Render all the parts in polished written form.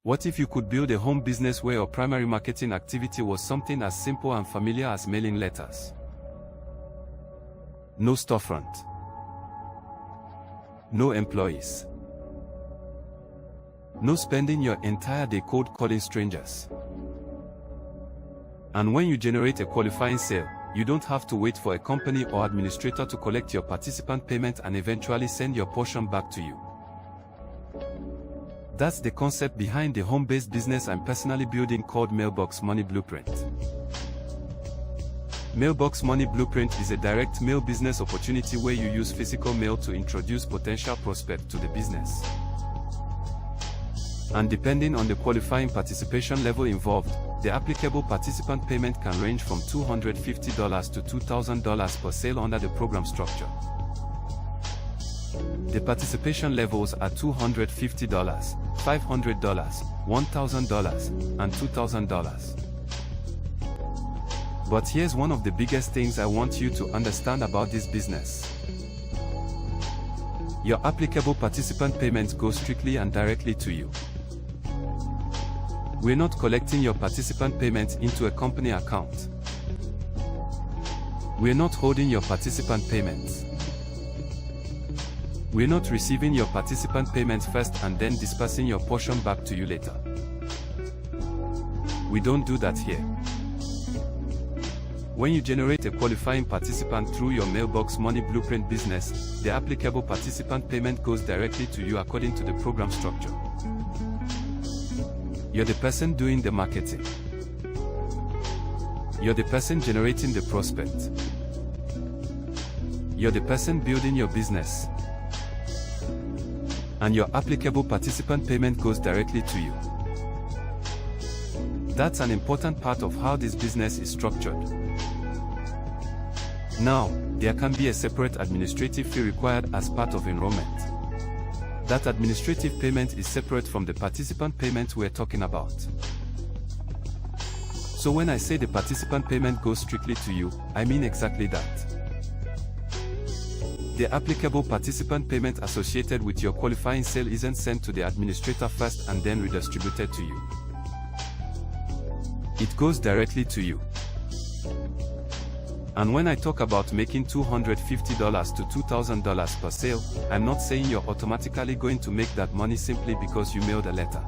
What if you could build a home business where your primary marketing activity was something as simple and familiar as mailing letters? No storefront. No employees. No spending your entire day cold calling strangers. And when you generate a qualifying sale, you don't have to wait for a company or administrator to collect your participant payment and eventually send your portion back to you. That's the concept behind the home-based business I'm personally building called Mailbox Money Blueprint. Mailbox Money Blueprint is a direct mail business opportunity where you use physical mail to introduce potential prospects to the business. And depending on the qualifying participation level involved, the applicable participant payment can range from $250 to $2,000 per sale under the program structure. The participation levels are $250, $500, $1,000, and $2,000. But here's one of the biggest things I want you to understand about this business. Your applicable participant payments go strictly and directly to you. We're not collecting your participant payments into a company account. We're not holding your participant payments. We're not receiving your participant payments first and then dispersing your portion back to you later. We don't do that here. When you generate a qualifying participant through your Mailbox Money Blueprint business, the applicable participant payment goes directly to you according to the program structure. You're the person doing the marketing. You're the person generating the prospect. You're the person building your business. And your applicable participant payment goes directly to you. That's an important part of how this business is structured. Now, there can be a separate administrative fee required as part of enrollment. That administrative payment is separate from the participant payment we're talking about. So when I say the participant payment goes strictly to you, I mean exactly that. The applicable participant payment associated with your qualifying sale isn't sent to the administrator first and then redistributed to you. It goes directly to you. And when I talk about making $250 to $2,000 per sale, I'm not saying you're automatically going to make that money simply because you mailed a letter.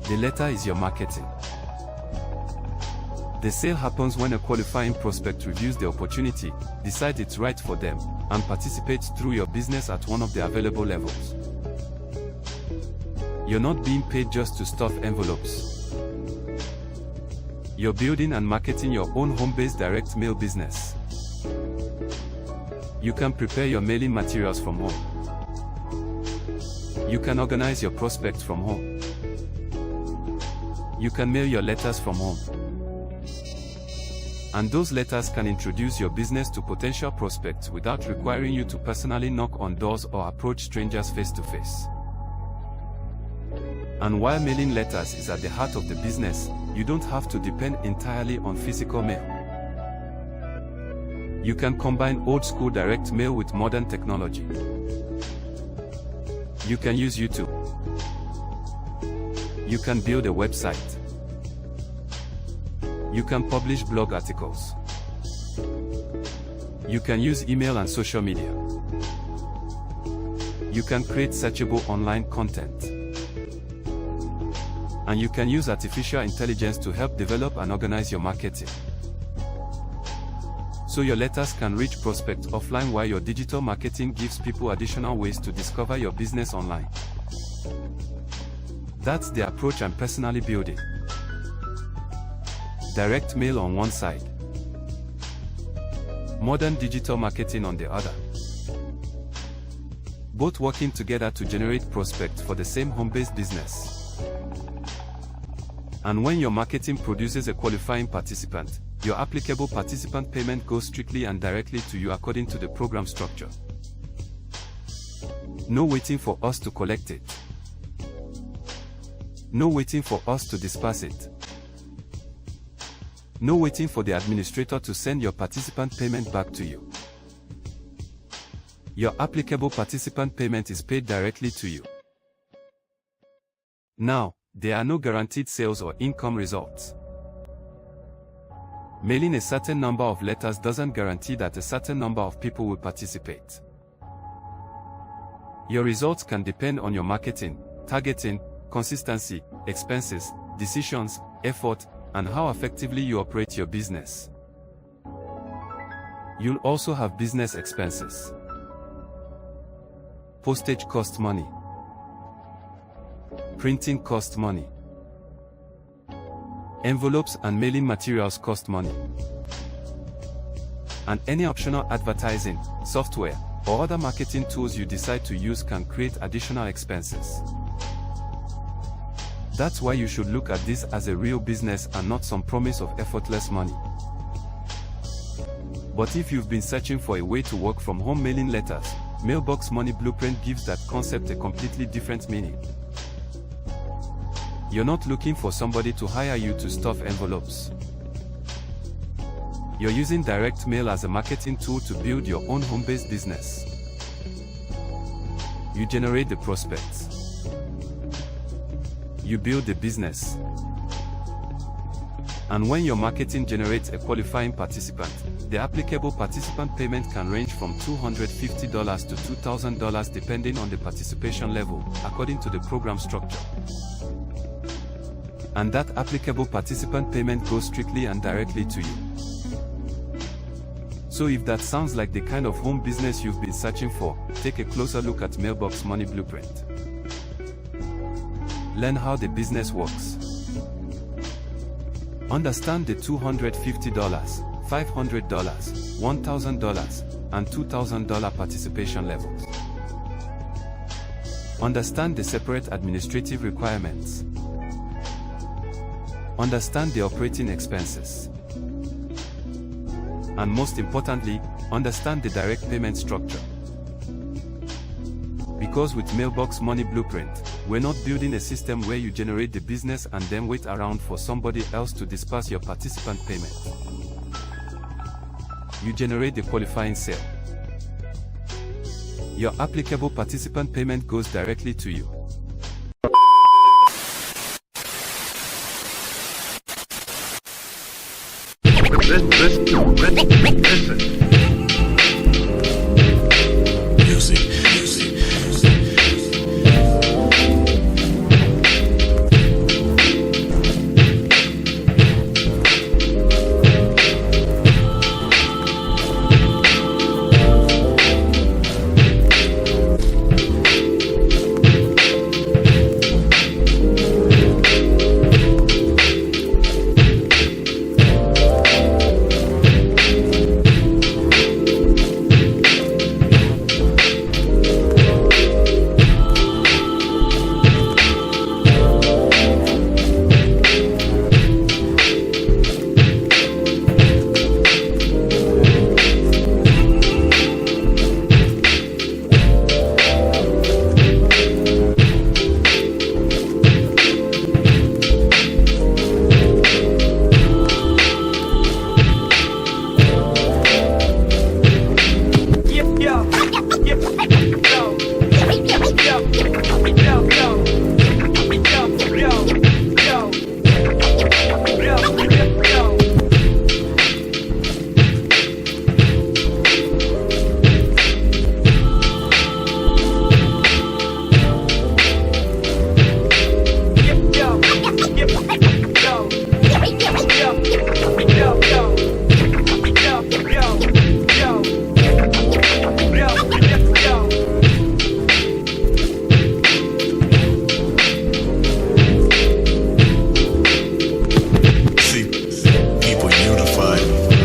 The letter is your marketing. The sale happens when a qualifying prospect reviews the opportunity, decides it's right for them, and participates through your business at one of the available levels. You're not being paid just to stuff envelopes. You're building and marketing your own home-based direct mail business. You can prepare your mailing materials from home. You can organize your prospects from home. You can mail your letters from home. And those letters can introduce your business to potential prospects without requiring you to personally knock on doors or approach strangers face to face. And while mailing letters is at the heart of the business, you don't have to depend entirely on physical mail. You can combine old-school direct mail with modern technology. You can use YouTube. You can build a website. You can publish blog articles. You can use email and social media. You can create searchable online content. And you can use artificial intelligence to help develop and organize your marketing. So your letters can reach prospects offline while your digital marketing gives people additional ways to discover your business online. That's the approach I'm personally building. Direct mail on one side, modern digital marketing on the other. Both working together to generate prospects for the same home-based business. And when your marketing produces a qualifying participant, your applicable participant payment goes strictly and directly to you according to the program structure. No waiting for us to collect it. No waiting for us to disperse it. No waiting for the administrator to send your participant payment back to you. Your applicable participant payment is paid directly to you. Now, there are no guaranteed sales or income results. Mailing a certain number of letters doesn't guarantee that a certain number of people will participate. Your results can depend on your marketing, targeting, consistency, expenses, decisions, effort, and how effectively you operate your business. You'll also have business expenses. Postage costs money. Printing costs money. Envelopes and mailing materials cost money. And any optional advertising, software, or other marketing tools you decide to use can create additional expenses. That's why you should look at this as a real business and not some promise of effortless money. But if you've been searching for a way to work from home mailing letters, Mailbox Money Blueprint gives that concept a completely different meaning. You're not looking for somebody to hire you to stuff envelopes. You're using direct mail as a marketing tool to build your own home-based business. You generate the prospects. You build the business. And when your marketing generates a qualifying participant, the applicable participant payment can range from $250 to $2,000 depending on the participation level, according to the program structure. And that applicable participant payment goes strictly and directly to you. So if that sounds like the kind of home business you've been searching for, take a closer look at Mailbox Money Blueprint. Learn how the business works. Understand the $250, $500, $1,000, and $2,000 participation levels. Understand the separate administrative requirements. Understand the operating expenses. And most importantly, understand the direct payment structure. Because with Mailbox Money Blueprint, we're not building a system where you generate the business and then wait around for somebody else to disperse your participant payment. You generate the qualifying sale. Your applicable participant payment goes directly to you. Listen. Music. People unified.